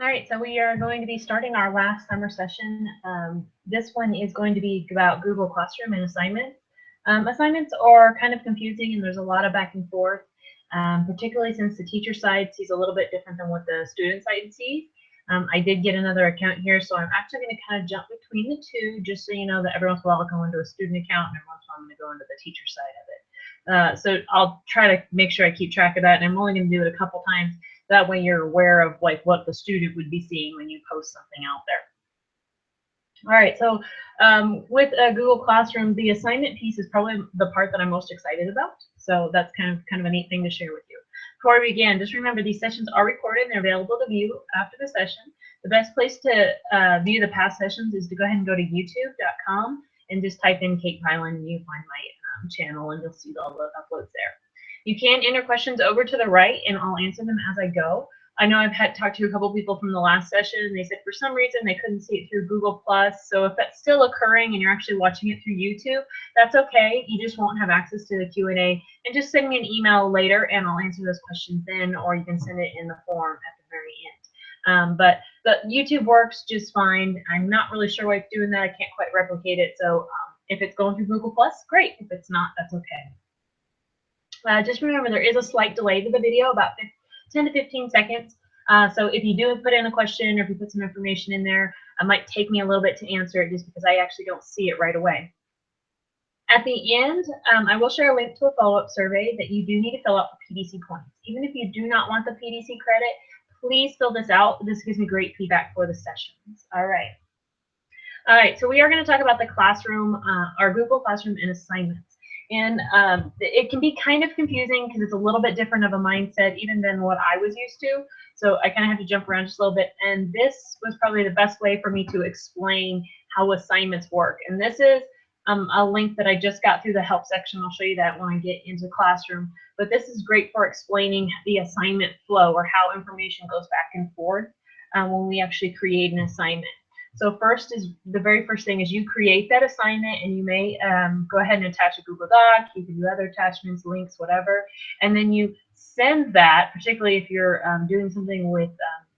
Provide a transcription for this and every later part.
All right, so we are going to be starting our last summer session. This one is going to be about Google Classroom and assignments. Assignments are kind of confusing and there's a lot of back and forth, particularly since the teacher side sees a little bit different than what the student side sees. I did get another account here, so I'm actually going to kind of jump between the two, just so you know that every once in a while I'll go into a student account and every once in a while I'm going to go into the teacher side of it. So I'll try to make sure I keep track of that, and I'm only going to do it a couple times. That way you're aware of like what the student would be seeing when you post something out there. All right, so with Google Classroom, the assignment piece is probably the part that I'm most excited about. So that's kind of a neat thing to share with you. Before we begin, just remember these sessions are recorded and they're available to view after the session. The best place to view the past sessions is to go ahead and go to youtube.com and just type in Kate Pyland and you find my channel and you'll see all the uploads there. You can enter questions over to the right and I'll answer them as I go. I know I've had talked to a couple people from the last session and they said for some reason they couldn't see it through Google+. So if that's still occurring and you're actually watching it through YouTube, that's okay. You just won't have access to the Q&A. And just send me an email later and I'll answer those questions then, or you can send it in the form at the very end. But the YouTube works just fine. I'm not really sure why it's doing that. I can't quite replicate it. So if it's going through Google+, great. If it's not, that's okay. Just remember there is a slight delay to the video, about 10 to 15 seconds. So if you do put in a question or if you put some information in there, it might take me a little bit to answer it just because I actually don't see it right away. At the end, I will share a link to a follow-up survey that you do need to fill out for PDC points. Even if you do not want the PDC credit, please fill this out. This gives me great feedback for the sessions. All right, so we are going to talk about the classroom, our Google Classroom and assignments. And it can be kind of confusing because it's a little bit different of a mindset even than what I was used to. So I kind of have to jump around just a little bit. And this was probably the best way for me to explain how assignments work. And this is a link that I just got through the help section. I'll show you that when I get into Classroom. But this is great for explaining the assignment flow or how information goes back and forth when we actually create an assignment. So the very first thing is you create that assignment and you may go ahead and attach a Google Doc. You can do other attachments, links, whatever. And then you send that, particularly if you're doing something with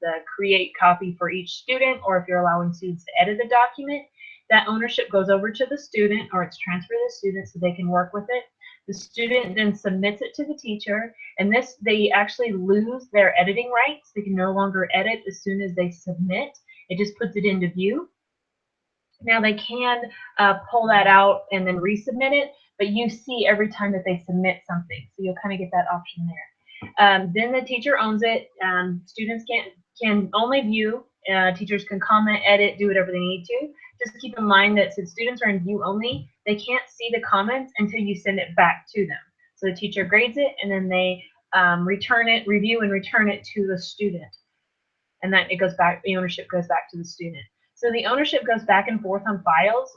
the create copy for each student, or if you're allowing students to edit the document, that ownership goes over to the student or it's transferred to the student so they can work with it. The student then submits it to the teacher, and they actually lose their editing rights. They can no longer edit as soon as they submit. It just puts it into view. Now they can pull that out and then resubmit it, but you see every time that they submit something. So you'll kind of get that option there. Then the teacher owns it. Students can only view. Teachers can comment, edit, do whatever they need to. Just keep in mind that since students are in view only, they can't see the comments until you send it back to them. So the teacher grades it and then they review and return it to the student. And then it goes back, the ownership goes back to the student. So the ownership goes back and forth on files,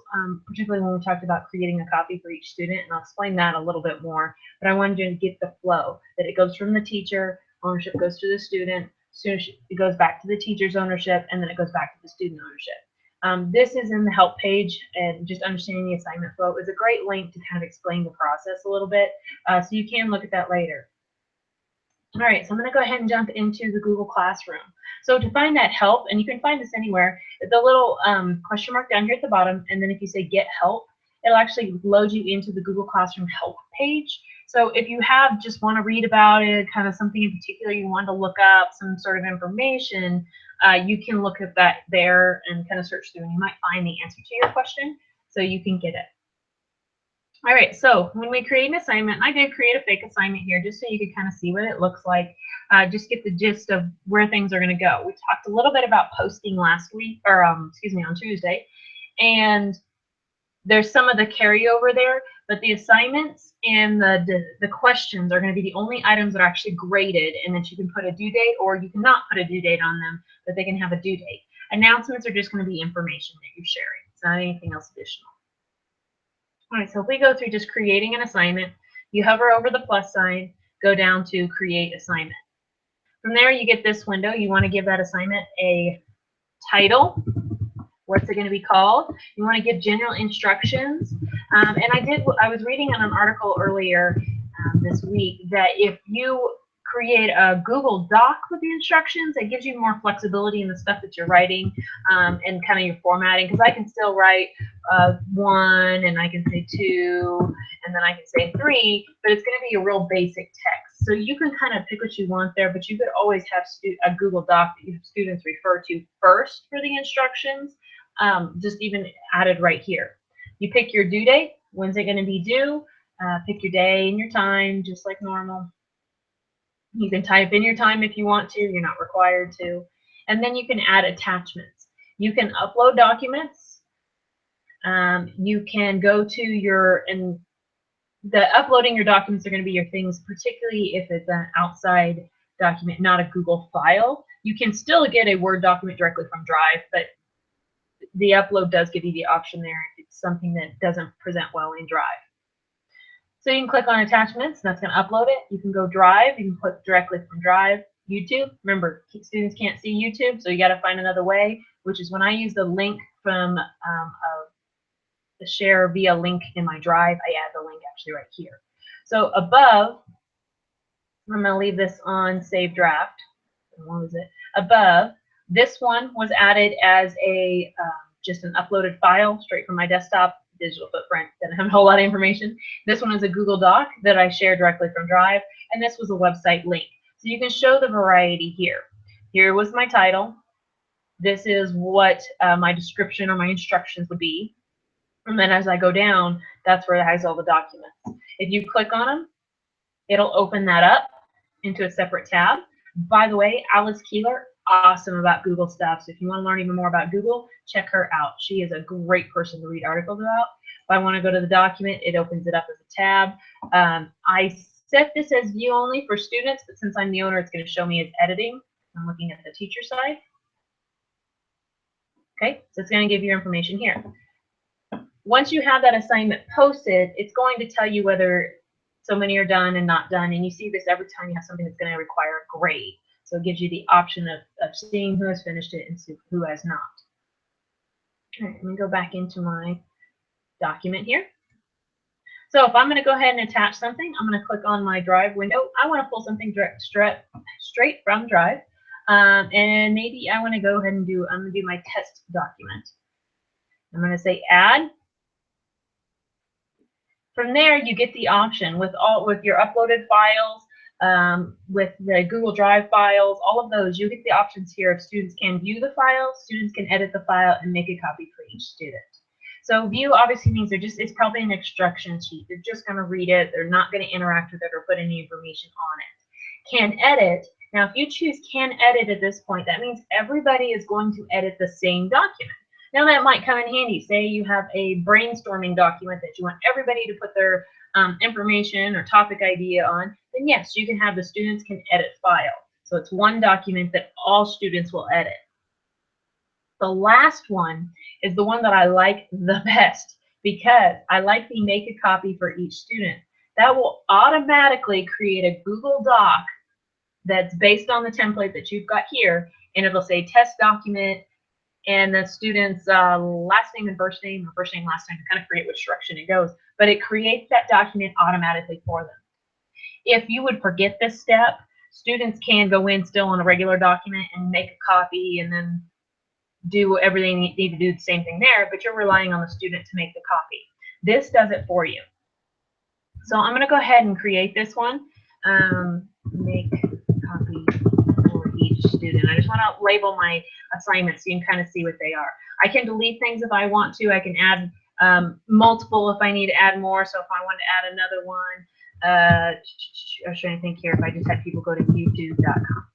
particularly when we talked about creating a copy for each student, and I'll explain that a little bit more. But I wanted you to get the flow, that it goes from the teacher, ownership goes to the student, it goes back to the teacher's ownership, and then it goes back to the student ownership. This is in the help page, and just understanding the assignment flow is a great link to kind of explain the process a little bit, so you can look at that later. All right, so I'm going to go ahead and jump into the Google Classroom. So to find that help, and you can find this anywhere, the little question mark down here at the bottom, and then if you say get help, it'll actually load you into the Google Classroom help page. So if you just want to read about it, kind of something in particular you want to look up, some sort of information, you can look at that there and kind of search through, and you might find the answer to your question, so you can get it. All right, so when we create an assignment, I did create a fake assignment here just so you could kind of see what it looks like, just get the gist of where things are going to go. We talked a little bit about posting last week, or excuse me, on Tuesday, and there's some of the carryover there, but the assignments and the questions are going to be the only items that are actually graded, and that you can put a due date or you cannot put a due date on them, but they can have a due date. Announcements are just going to be information that you're sharing. It's not anything else additional. All right, so if we go through just creating an assignment, you hover over the plus sign, go down to create assignment. From there, you get this window. You want to give that assignment a title. What's it going to be called? You want to give general instructions. And I was reading in an article earlier this week that if you create a Google Doc with the instructions. It gives you more flexibility in the stuff that you're writing and kind of your formatting, because I can still write 1 and I can say 2 and then I can say 3, but it's going to be a real basic text. So you can kind of pick what you want there, but you could always have a Google Doc that your students refer to first for the instructions, just even added right here. You pick your due date. When's it going to be due? Pick your day and your time, just like normal. You can type in your time if you want to. You're not required to. And then you can add attachments. You can upload documents. You can go to your, and the uploading your documents are going to be your things, particularly if it's an outside document, not a Google file. You can still get a Word document directly from Drive, but the upload does give you the option there if it's something that doesn't present well in Drive. So you can click on attachments, and that's going to upload it. You can go Drive. You can click directly from Drive. YouTube, remember, students can't see YouTube, so you got to find another way, which is when I use the link from the share via link in my Drive, I add the link actually right here. So above, I'm going to leave this on Save Draft. What was it? Above, this one was added as a just an uploaded file straight from my desktop. Digital footprint, didn't have a whole lot of information. This one is a Google Doc that I share directly from Drive, and this was a website link. So you can show the variety here. Here was my title. This is what my description or my instructions would be. And then as I go down, that's where it has all the documents. If you click on them, it'll open that up into a separate tab. By the way, Alice Keeler, awesome about Google stuff. So if you want to learn even more about Google, check her out. She is a great person to read articles about. If I want to go to the document, it opens it up as a tab. I set this as view only for students, but since I'm the owner, it's going to show me as editing. I'm looking at the teacher side. Okay, so it's going to give you information here. Once you have that assignment posted, it's going to tell you whether so many are done and not done, and you see this every time you have something that's going to require a grade. So it gives you the option of seeing who has finished it and who has not. All right, let me go back into my document here. So if I'm going to go ahead and attach something, I'm going to click on my Drive window. I want to pull something straight from Drive. And maybe I want to go ahead and I'm going to do my test document. I'm going to say Add. From there, you get the option with your uploaded files, with the Google Drive files, all of those, you get the options here of students can view the file, students can edit the file, and make a copy for each student. So view obviously means it's probably an instruction sheet. They're just going to read it. They're not going to interact with it or put any information on it. Can edit. Now, if you choose can edit at this point, that means everybody is going to edit the same document. Now that might come in handy. Say you have a brainstorming document that you want everybody to put their information or topic idea on, then yes, you can have the students can edit file. So it's one document that all students will edit. The last one is the one that I like the best because I like the make a copy for each student. That will automatically create a Google Doc that's based on the template that you've got here, and it'll say test document and the student's last name and first name, or first name, last name, to kind of create which direction it goes. But it creates that document automatically for them. If you would forget this step, students can go in still on a regular document and make a copy and then do everything you need to do the same thing there, but you're relying on the student to make the copy. This does it for you. So I'm going to go ahead and create this one. Make copy for each student. I just want to label my assignments so you can kind of see what they are. I can delete things if I want to. I can add multiple if I need to add more. So if I want to add another one, I was trying to think here if I just had people go to youtube.com.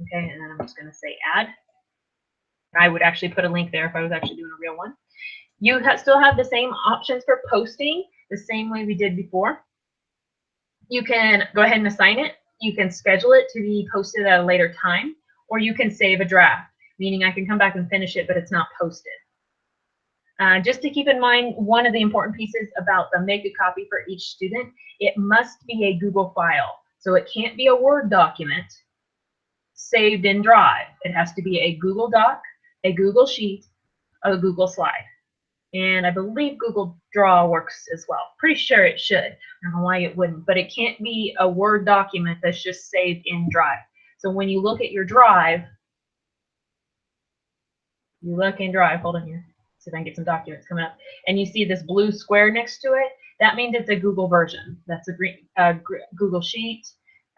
Okay, and then I'm just going to say add. I would actually put a link there if I was actually doing a real one. You still have the same options for posting, the same way we did before. You can go ahead and assign it. You can schedule it to be posted at a later time, or you can save a draft, meaning I can come back and finish it, but it's not posted. Just to keep in mind, one of the important pieces about the make a copy for each student, it must be a Google file. So it can't be a Word document saved in Drive. It has to be a Google Doc, a Google Sheet, a Google Slide. And I believe Google Draw works as well. Pretty sure it should. I don't know why it wouldn't, but it can't be a Word document that's just saved in Drive. So when you look at your Drive, you look in Drive, hold on here, see if I can get some documents coming up, and you see this blue square next to it, that means it's a Google version. That's a green, Google Sheet.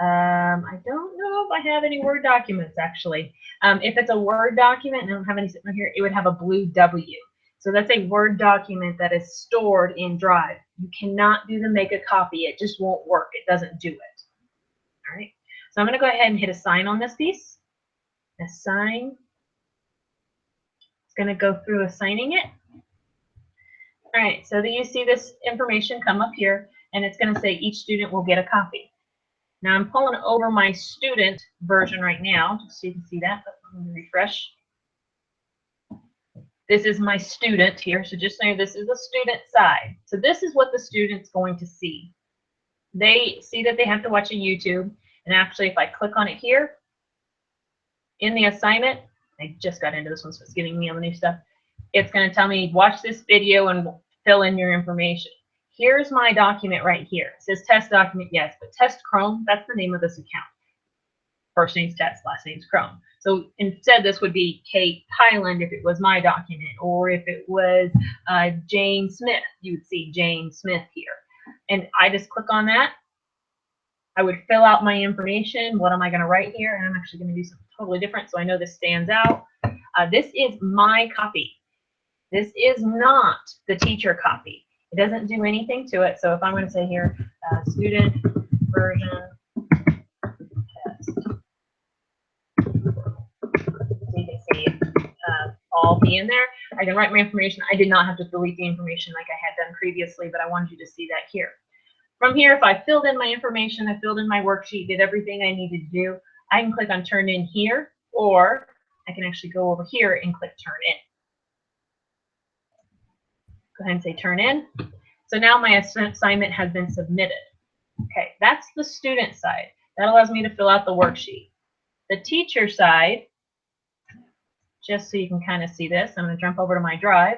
I don't know if I have any Word documents actually. If it's a Word document and I don't have any sitting here, it would have a blue W. So that's a Word document that is stored in Drive. You cannot do the make a copy. It just won't work. It doesn't do it. All right. So I'm going to go ahead and hit assign on this piece. Assign. It's going to go through assigning it. All right. So then you see this information come up here, and it's going to say each student will get a copy. Now I'm pulling over my student version right now, just so you can see that. Let me refresh. This is my student here, so just so this is the student side. So this is what the student's going to see. They see that they have to watch a YouTube, and actually if I click on it here, in the assignment, I just got into this one, so it's giving me all the new stuff. It's going to tell me, watch this video and fill in your information. Here's my document right here. It says test document, yes, but test Chrome, that's the name of this account. First name's Test, last name's Chrome. So instead, this would be Kate Hyland if it was my document, or if it was Jane Smith, you would see Jane Smith here. And I just click on that. I would fill out my information. What am I going to write here? And I'm actually going to do something totally different, so I know this stands out. This is my copy. This is not the teacher copy. It doesn't do anything to it. So if I'm going to say here, student version test, so you can see all be in there. I can write my information. I did not have to delete the information like I had done previously, but I wanted you to see that here. From here, if I filled in my information, I filled in my worksheet, did everything I needed to do, I can click on Turn In here, or I can actually go over here and click Turn In. Go ahead and say Turn In. So now my assignment has been submitted. Okay, that's the student side. That allows me to fill out the worksheet. The teacher side, just so you can kind of see this, I'm going to jump over to my Drive.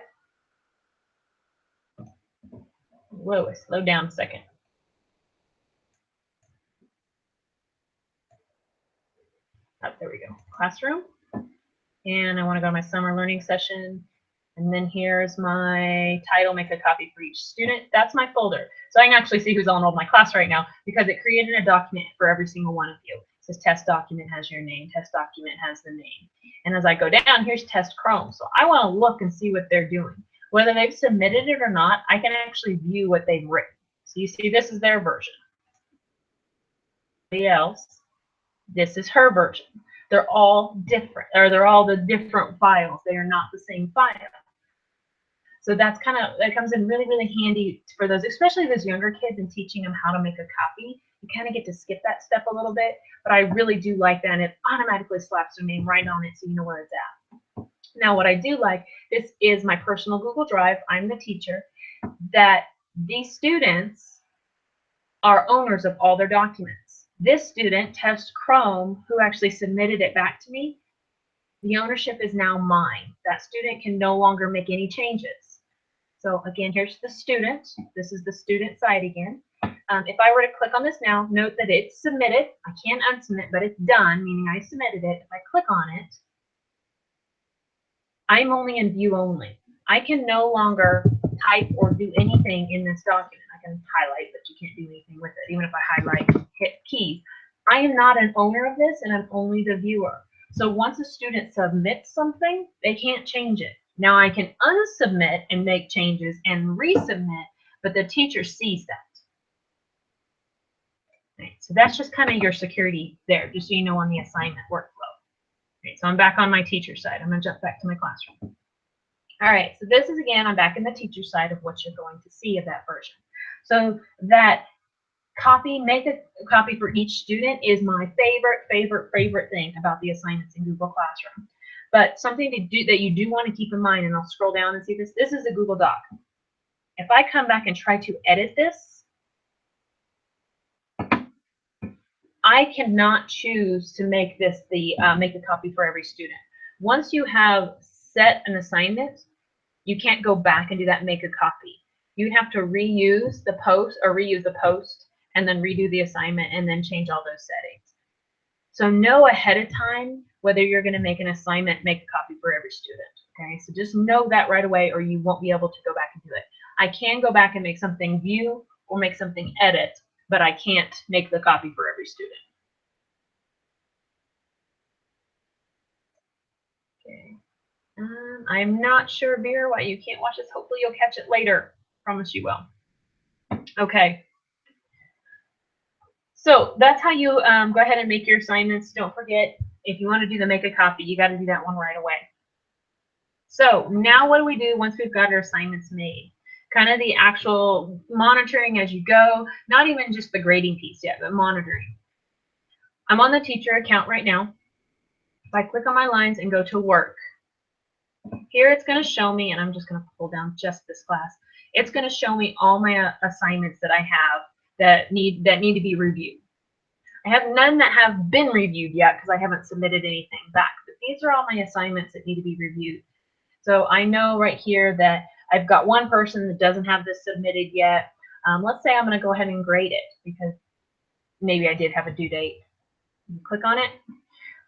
Whoa, slow down a second. Oh, there we go. Classroom. And I want to go to my summer learning session. And then here's my title, make a copy for each student. That's my folder. So I can actually see who's all enrolled in my class right now because it created a document for every single one of you. It says test document has your name, test document has the name. And as I go down, here's test Chrome. So I want to look and see what they're doing. Whether they've submitted it or not, I can actually view what they've written. So you see this is their version. Somebody else, this is her version. They're all different, or they're all the different files. They are not the same file. So that comes in really, really handy for those, especially those younger kids, and teaching them how to make a copy. You kind of get to skip that step a little bit, but I really do like that, and it automatically slaps their name right on it so you know where it's at. Now, what I do like, this is my personal Google Drive. I'm the teacher, that these students are owners of all their documents. This student, Test Chrome, who actually submitted it back to me, the ownership is now mine. That student can no longer make any changes. So again, here's the student. This is the student side again. If I were to click on this now, note that it's submitted. I can't unsubmit, but it's done, meaning I submitted it. If I click on it, I'm only in view only. I can no longer type or do anything in this document. I can highlight, but you can't do anything with it. Even if I highlight, hit keys. I am not an owner of this, and I'm only the viewer. So once a student submits something, they can't change it. Now I can unsubmit and make changes and resubmit, but the teacher sees that. Right, so that's just kind of your security there, just so you know on the assignment workflow. Right, so I'm back on my teacher side. I'm going to jump back to my classroom. All right, so this is, again, I'm back in the teacher side of what you're going to see of that version. So that copy, make a copy for each student is my favorite thing about the assignments in Google Classroom. But something to do that you do want to keep in mind, and I'll scroll down and see this. This is a Google Doc. If I come back and try to edit this, I cannot choose to make this the make a copy for every student. Once you have set an assignment, you can't go back and do that and make a copy. You'd have to reuse the post and then redo the assignment and then change all those settings. So know ahead of time whether you're going to make an assignment, make a copy for every student. Okay, so just know that right away or you won't be able to go back and do it. I can go back and make something view or make something edit, but I can't make the copy for every student. Okay. I'm not sure, Vera, why you can't watch this. Hopefully you'll catch it later. Promise you will. Okay. So that's how you go ahead and make your assignments. Don't forget, if you want to do the make a copy, you got to do that one right away. So now what do we do once we've got our assignments made? Kind of the actual monitoring as you go, not even just the grading piece yet, but monitoring. I'm on the teacher account right now. If I click on my lines and go to work, here it's going to show me, and I'm just going to pull down just this class. It's going to show me all my assignments that I have that need to be reviewed. I have none that have been reviewed yet because I haven't submitted anything back. But these are all my assignments that need to be reviewed. So I know right here that I've got one person that doesn't have this submitted yet. Let's say I'm going to go ahead and grade it because maybe I did have a due date. Click on it.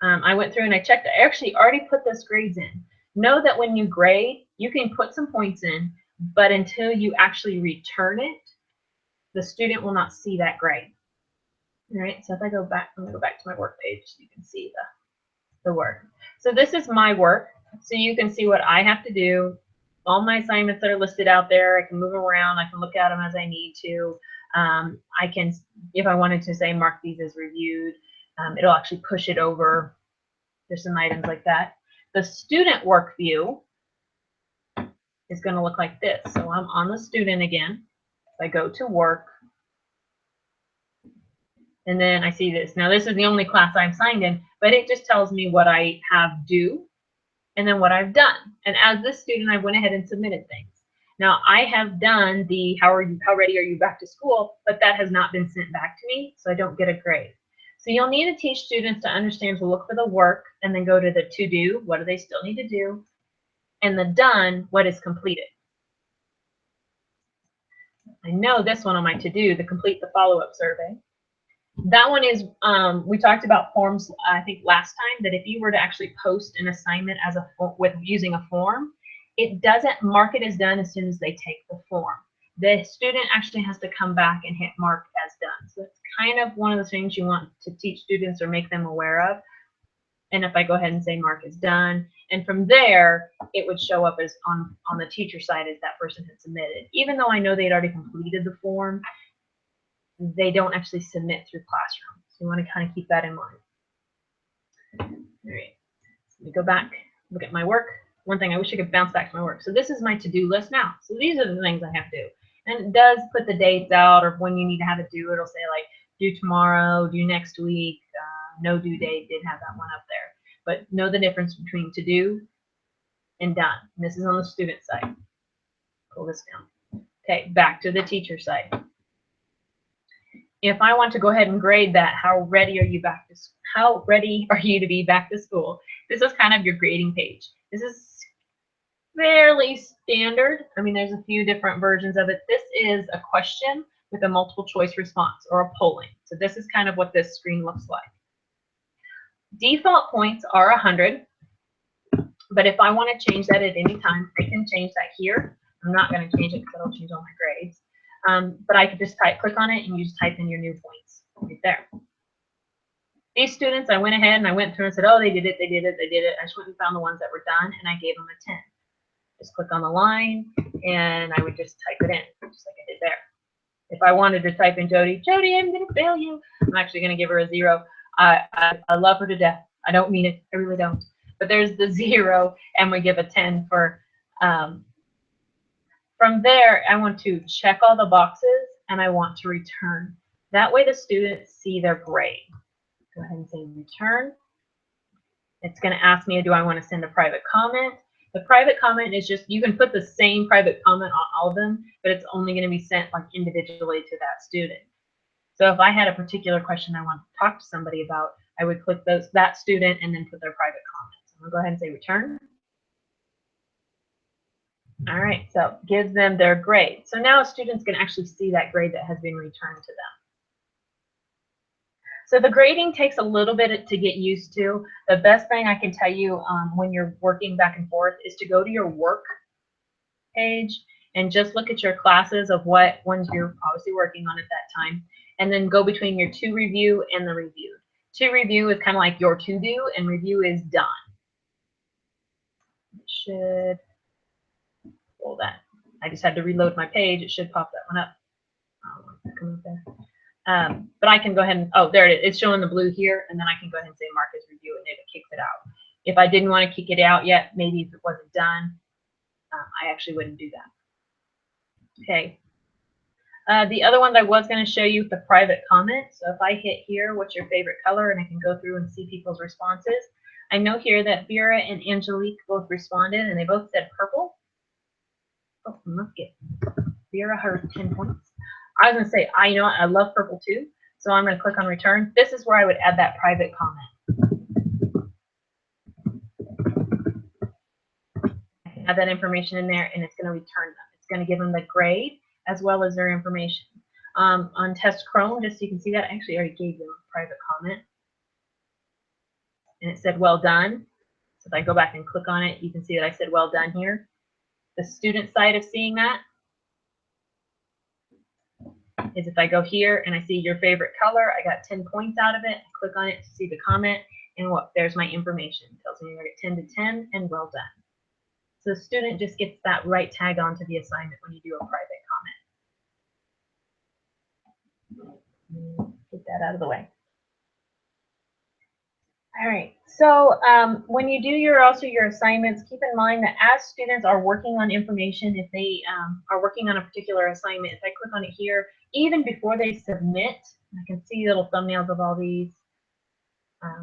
I went through and I checked. I actually already put those grades in. Know that when you grade, you can put some points in, but until you actually return it, the student will not see that grade. All right, so if I go back, I'm going to go back to my work page so you can see the work. So this is my work. So you can see what I have to do, all my assignments that are listed out there. I can move them around. I can look at them as I need to. I can, if I wanted to say mark these as reviewed, it'll actually push it over. There's some items like that. The student work view is going to look like this. So I'm on the student again. I go to work. And then I see this. Now this is the only class I'm signed in, but it just tells me what I have due and then what I've done. And as this student, I went ahead and submitted things. Now I have done the how ready are you back to school, but that has not been sent back to me, so I don't get a grade. So you'll need to teach students to understand to look for the work and then go to the to do, what do they still need to do, and the done, what is completed. I know this one on my to do, the complete the follow-up survey. That one is, we talked about forms, I think last time, that if you were to actually post an assignment as using a form, it doesn't mark it as done as soon as they take the form. The student actually has to come back and hit mark as done. So it's kind of one of the things you want to teach students or make them aware of. And if I go ahead and say mark as done, and from there, it would show up as on the teacher side as that person had submitted. Even though I know they'd already completed the form, they don't actually submit through Classroom. So you want to kind of keep that in mind. All right, let me go back, look at my work. One thing, I wish I could bounce back to my work. So this is my to-do list now. So these are the things I have to do. And it does put the dates out or when you need to have it due. It'll say like due tomorrow, due next week, no due date, did have that one up there. But know the difference between to do and done. And this is on the student side. Pull this down. Okay, back to the teacher side. If I want to go ahead and grade that, how ready are you to be back to school? This is kind of your grading page. This is fairly standard. I mean, there's a few different versions of it. This is a question with a multiple choice response or a polling. So this is kind of what this screen looks like. Default points are 100, but if I want to change that at any time, I can change that here. I'm not going to change it because that'll change all my grades. But I could just click on it and you just type in your new points right there. These students, I went ahead and I went through and said, oh, they did it, they did it, they did it. I just went and found the ones that were done and I gave them a 10. Just click on the line and I would just type it in, just like I did there. If I wanted to type in Jody, I'm going to fail you. I'm actually going to give her a 0. I love her to death. I don't mean it. I really don't. But there's the 0 and we give a 10 for from there, I want to check all the boxes and I want to return. That way the students see their grade. Go ahead and say return. It's going to ask me, do I want to send a private comment? The private comment is just, you can put the same private comment on all of them, but it's only going to be sent like individually to that student. So if I had a particular question I want to talk to somebody about, I would click that student and then put their private comments. I'm going to go ahead and say return. All right, so gives them their grade. So now students can actually see that grade that has been returned to them. So the grading takes a little bit to get used to. The best thing I can tell you when you're working back and forth is to go to your work page and just look at your classes of what ones you're obviously working on at that time, and then go between your to review and the reviewed. To review is kind of like your to do, and review is done. It should pull that. I just had to reload my page. It should pop that one up. Come up there. But I can go ahead and, oh, there it is. It's showing the blue here, and then I can go ahead and say mark as review, and it kicks it out. If I didn't want to kick it out yet, maybe if it wasn't done, I actually wouldn't do that. Okay. The other one that I was going to show you the private comments. So if I hit here, what's your favorite color, and I can go through and see people's responses. I know here that Vera and Angelique both responded, and they both said purple. Oh, look it. Vera heard 10 points. I was going to say, you know what, I love purple too. So I'm going to click on return. This is where I would add that private comment. I can add that information in there, and it's going to return them. It's going to give them the grade as well as their information. On Test Chrome, just so you can see that, I actually already gave them a private comment. And it said, well done. So if I go back and click on it, you can see that I said, well done here. The student side of seeing that is if I go here and I see your favorite color, I got 10 points out of it. I click on it to see the comment, and there's my information. It tells me I get 10 to 10 and well done. So the student just gets that right tag onto the assignment when you do a private comment. Get that out of the way. All right, so when you do your assignments, keep in mind that as students are working on information, if they are working on a particular assignment, if I click on it here, even before they submit, I can see little thumbnails of all these,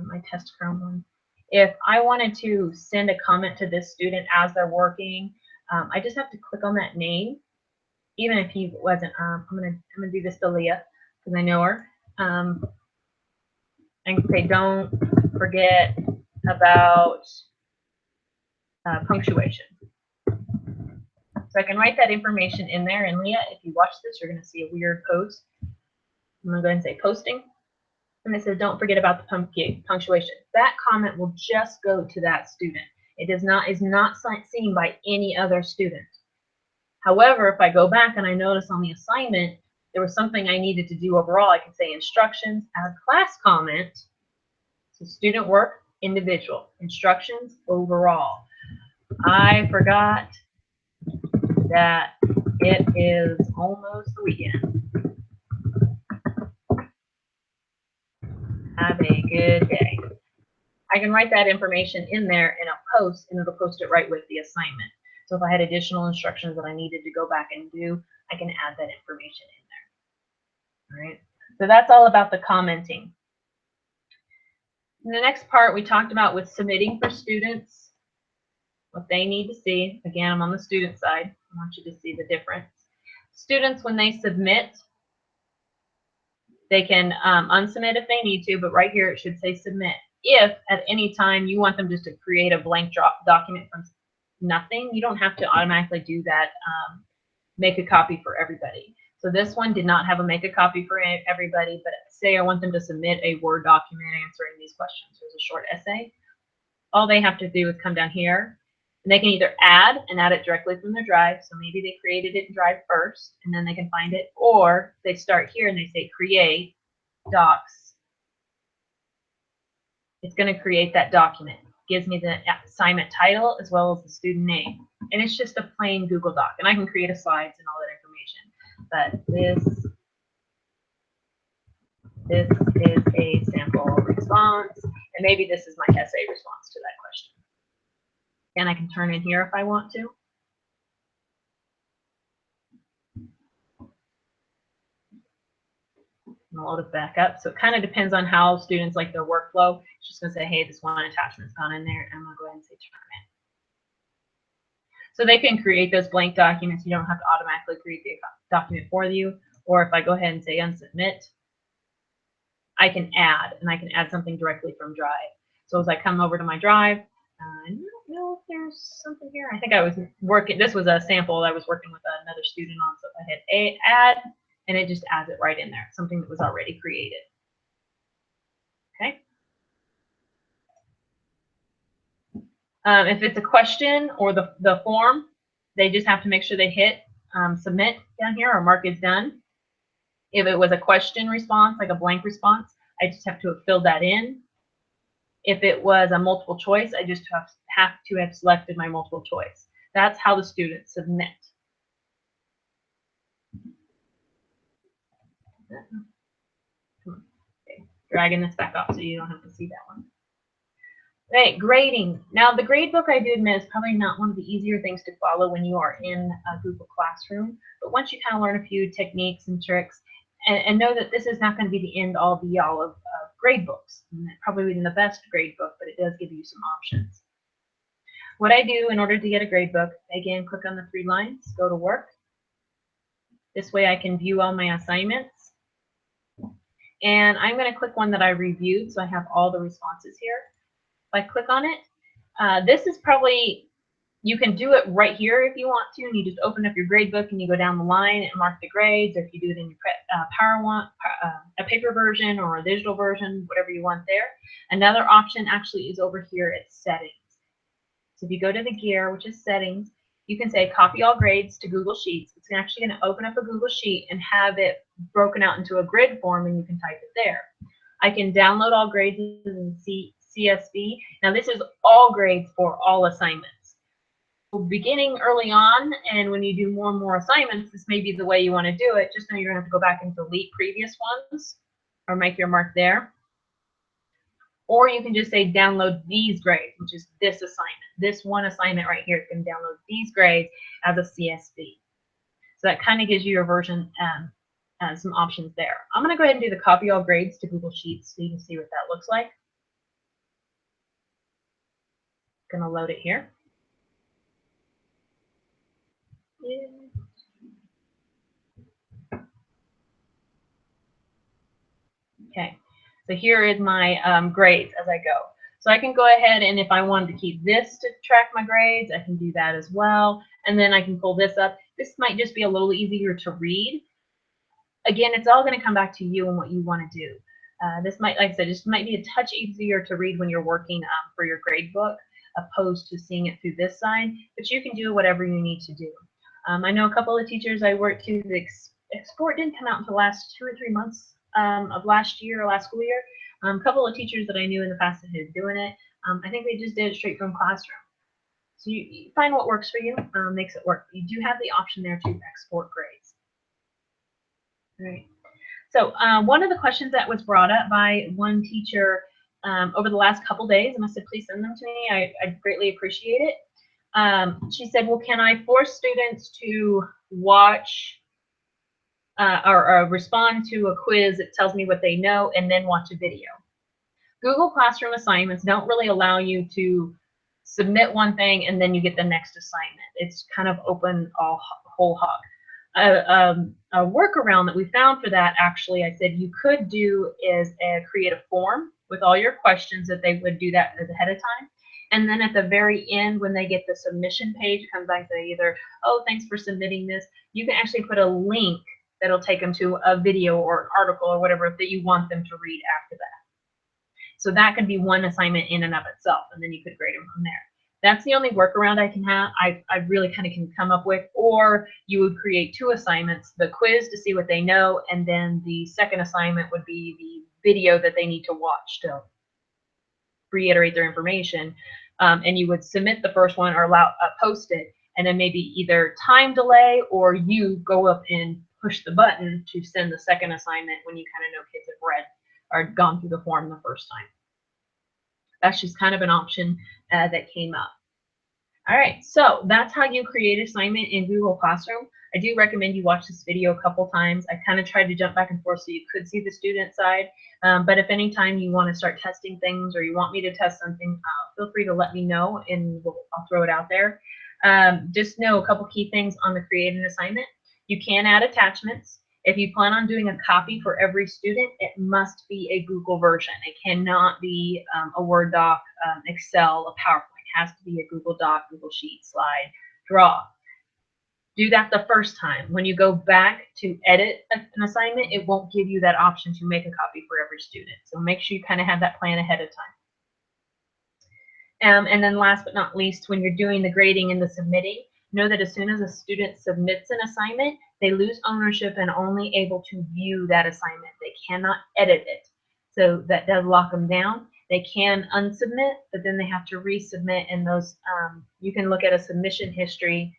my Test Chrome one. If I wanted to send a comment to this student as they're working, I just have to click on that name, even if he wasn't. I'm gonna do this to Leah because I know her. And say, don't forget about punctuation. So I can write that information in there. And Leah, if you watch this, you're going to see a weird post. I'm going to go ahead and say posting. And it says, don't forget about the punctuation. That comment will just go to that student. It is not seen by any other student. However, if I go back and I notice on the assignment, there was something I needed to do overall, I can say instructions, add class comment. So student work, individual. Instructions, overall. I forgot that it is almost the weekend. Have a good day. I can write that information in there in a post, and it'll post it right with the assignment. So if I had additional instructions that I needed to go back and do, I can add that information in there. All right. So that's all about the commenting. In the next part, we talked about with submitting for students, what they need to see. Again, I'm on the student side. I want you to see the difference. Students, when they submit, they can unsubmit if they need to, but right here it should say submit. If at any time you want them just to create a blank document from nothing, you don't have to automatically do that, make a copy for everybody. So this one did not have a make a copy for everybody, but say I want them to submit a Word document answering these questions. There's a short essay. All they have to do is come down here, and they can either add it directly from their Drive. So maybe they created it in Drive first, and then they can find it, or they start here and they say create docs. It's going to create that document. Gives me the assignment title as well as the student name. And it's just a plain Google Doc. And I can create a slides and all that information. But this is a sample response. And maybe this is my essay response to that question. And I can turn in here if I want to. And I'll load it back up. So it kind of depends on how students like their workflow. It's just going to say, hey, this one attachment's gone in there. And I'm going to go ahead and say turn in. So they can create those blank documents. You don't have to automatically create the document for you. Or if I go ahead and say unsubmit, I can add, and I can add something directly from Drive. So as I come over to my Drive, know if there's something here. I think I was working, this was a sample I was working with another student on, so I hit add, and it just adds it right in there, something that was already created. Okay. If it's a question or the form, they just have to make sure they hit submit down here or mark is done. If it was a question response, like a blank response, I just have to have filled that in. If it was a multiple choice, I just have to have selected my multiple choice. That's how the students submit. Okay. Dragging this back up so you don't have to see that one. Right, grading. Now, the grade book, I do admit, is probably not one of the easier things to follow when you are in a Google Classroom. But once you kind of learn a few techniques and tricks, and know that this is not going to be the end all be all of grade books. Probably isn't the best grade book, but it does give you some options. What I do in order to get a grade book, again, click on the 3 lines, go to work. This way I can view all my assignments. And I'm going to click one that I reviewed, so I have all the responses here. If I click on it, this is probably, you can do it right here if you want to, and you just open up your grade book and you go down the line and mark the grades, or if you do it in your a paper version or a digital version, whatever you want there. Another option actually is over here at settings. So if you go to the gear, which is settings, you can say copy all grades to Google Sheets. It's actually going to open up a Google Sheet and have it broken out into a grid form, and you can type it there. I can download all grades in CSV. Now this is all grades for all assignments. So beginning early on, and when you do more and more assignments, this may be the way you want to do it. Just know you're going to have to go back and delete previous ones or make your mark there. Or you can just say download these grades, which is this assignment. This one assignment right here is going to download these grades as a CSV. So that kind of gives you your version, some options there. I'm going to go ahead and do the copy all grades to Google Sheets so you can see what that looks like. Going to load it here. Okay, so here is my grades as I go. So I can go ahead, and if I wanted to keep this to track my grades, I can do that as well. And then I can pull this up. This might just be a little easier to read. Again, it's all going to come back to you and what you want to do. This might, like I said, just might be a touch easier to read when you're working for your grade book, opposed to seeing it through this side, but you can do whatever you need to do. I know a couple of teachers I worked to, the export didn't come out until the last 2 or 3 months of last year or last school year. A couple of teachers that I knew in the past that had been doing it, I think they just did it straight from classroom. So you find what works for you, makes it work. You do have the option there to export grades. All right. So one of the questions that was brought up by one teacher over the last couple days, and I said, please send them to me. I'd greatly appreciate it. She said, well, can I force students to watch or respond to a quiz that tells me what they know and then watch a video? Google Classroom assignments don't really allow you to submit one thing and then you get the next assignment. It's kind of open whole hog. A workaround that we found for that, actually, I said you could do is create a form with all your questions, that they would do that ahead of time. And then at the very end, when they get the submission page, it comes back and say either, oh, thanks for submitting this. You can actually put a link that'll take them to a video or an article or whatever that you want them to read after that. So that could be one assignment in and of itself, and then you could grade them from there. That's the only workaround I can have. I really kind of can come up with. Or you would create 2 assignments: the quiz to see what they know, and then the second assignment would be the video that they need to watch to reiterate their information. And you would submit the first one or post it, and then maybe either time delay or you go up and push the button to send the second assignment when you kind of know kids have read or gone through the form the first time. That's just kind of an option that came up. All right, so that's how you create assignment in Google Classroom. I do recommend you watch this video a couple times. I kind of tried to jump back and forth so you could see the student side. But if any time you want to start testing things or you want me to test something, feel free to let me know and I'll throw it out there. Just know a couple key things on the create an assignment. You can add attachments. If you plan on doing a copy for every student, it must be a Google version. It cannot be a Word doc, Excel, a PowerPoint. has to be a Google Doc, Google Sheet, slide, draw. Do that the first time. When you go back to edit an assignment, it won't give you that option to make a copy for every student. So make sure you kind of have that plan ahead of time. And then last but not least, when you're doing the grading and the submitting, know that as soon as a student submits an assignment, they lose ownership and only able to view that assignment. They cannot edit it. So that does lock them down. They can unsubmit, but then they have to resubmit, and those you can look at a submission history.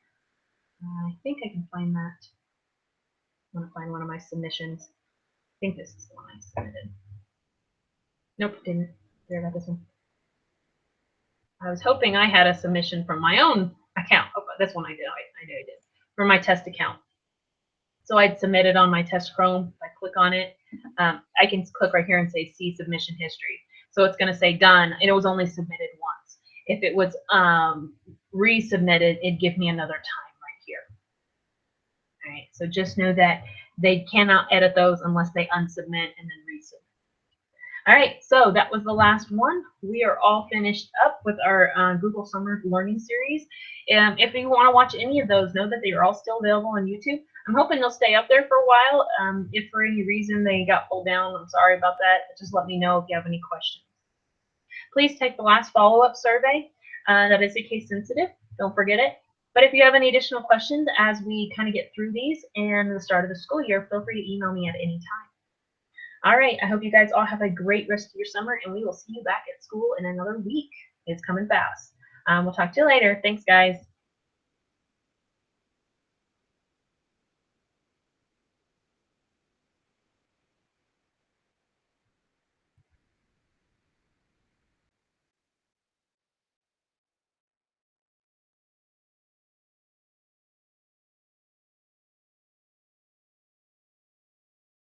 I think I can find that. I want to find one of my submissions. I think this is the one I submitted. Nope, didn't. There, about this one. I was hoping I had a submission from my own account. Oh, this one I did. I know I did. For my test account. So I'd submit it on my test Chrome. If I click on it, I can click right here and say see submission history. So it's going to say done. It was only submitted once. If it was resubmitted, it'd give me another time right here. All right. So just know that they cannot edit those unless they unsubmit and then resubmit. All right, so that was the last one. We are all finished up with our Google Summer Learning Series. If you want to watch any of those, know that they are all still available on YouTube. I'm hoping they'll stay up there for a while. If for any reason they got pulled down, I'm sorry about that. Just let me know if you have any questions. Please take the last follow-up survey. That is case sensitive. Don't forget it. But if you have any additional questions as we kind of get through these and the start of the school year, feel free to email me at any time. All right, I hope you guys all have a great rest of your summer, and we will see you back at school in another week. It's coming fast. We'll talk to you later. Thanks, guys.